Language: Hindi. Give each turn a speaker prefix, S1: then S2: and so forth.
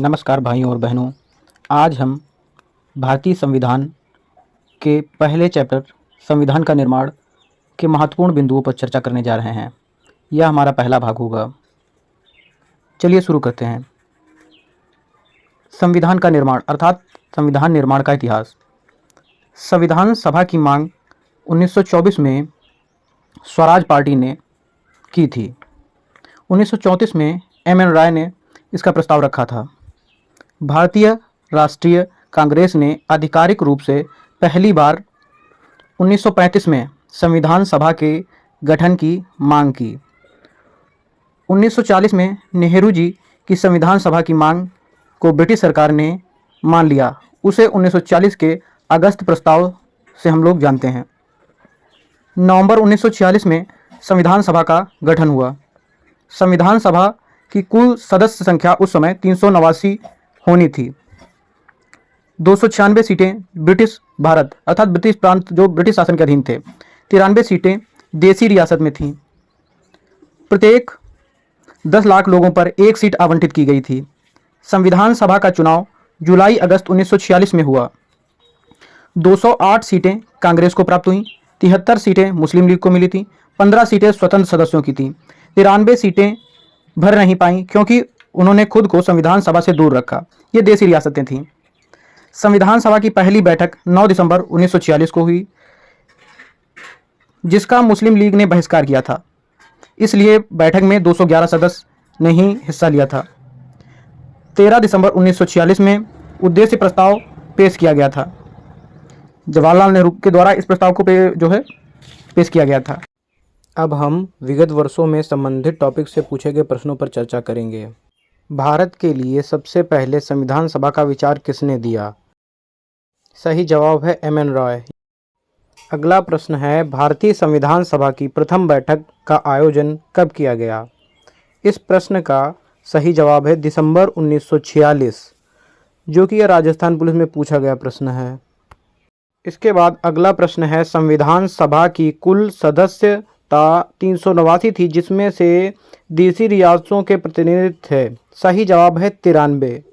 S1: नमस्कार भाइयों और बहनों। आज हम भारतीय संविधान के पहले चैप्टर संविधान का निर्माण के महत्वपूर्ण बिंदुओं पर चर्चा करने जा रहे हैं। यह हमारा पहला भाग होगा। चलिए शुरू करते हैं। संविधान का निर्माण अर्थात संविधान निर्माण का इतिहास। संविधान सभा की मांग 1924 में स्वराज पार्टी ने की थी। 1934 में एम.एन. राय ने इसका प्रस्ताव रखा था। भारतीय राष्ट्रीय कांग्रेस ने आधिकारिक रूप से पहली बार 1935 में संविधान सभा के गठन की मांग की। 1940 में नेहरू जी की संविधान सभा की मांग को ब्रिटिश सरकार ने मान लिया। उसे 1940 के अगस्त प्रस्ताव से हम लोग जानते हैं। नवंबर 1946 में संविधान सभा का गठन हुआ। संविधान सभा की कुल सदस्य संख्या उस समय 389 होनी थी। 296 सीटें ब्रिटिश भारत अर्थात ब्रिटिश प्रांत जो ब्रिटिश शासन के अधीन थे। 93 सीटें देसी रियासत में थीं। प्रत्येक 10 लाख लोगों पर एक सीट आवंटित की गई थी। संविधान सभा का चुनाव जुलाई अगस्त 1946 में हुआ। 208 सीटें कांग्रेस को प्राप्त हुई। 73 सीटें मुस्लिम लीग को मिली थी। 15 सीटें स्वतंत्र सदस्यों की थीं। 93 सीटें भर नहीं पाई क्योंकि उन्होंने खुद को संविधान सभा से दूर रखा। ये देसी रियासतें थीं। संविधान सभा की पहली बैठक 9 दिसंबर 1946 को हुई, जिसका मुस्लिम लीग ने बहिष्कार किया था। इसलिए बैठक में 211 सदस्य ने ही हिस्सा लिया था। 13 दिसंबर 1946 में उद्देश्य प्रस्ताव पेश किया गया था। जवाहरलाल नेहरू के द्वारा इस प्रस्ताव को पेश किया गया था। अब हम विगत वर्षों में संबंधित टॉपिक से पूछे गए प्रश्नों पर चर्चा करेंगे। भारत के लिए सबसे पहले संविधान सभा का विचार किसने दिया? सही जवाब है एम.एन. रॉय। अगला प्रश्न है, भारतीय संविधान सभा की प्रथम बैठक का आयोजन कब किया गया? इस प्रश्न का सही जवाब है दिसंबर 1946, जो कि यह राजस्थान पुलिस में पूछा गया प्रश्न है। इसके बाद अगला प्रश्न है, संविधान सभा की कुल सदस्यता 389 थी, जिसमें से देसी रियासतों के प्रतिनिधि थे। सही जवाब है 93।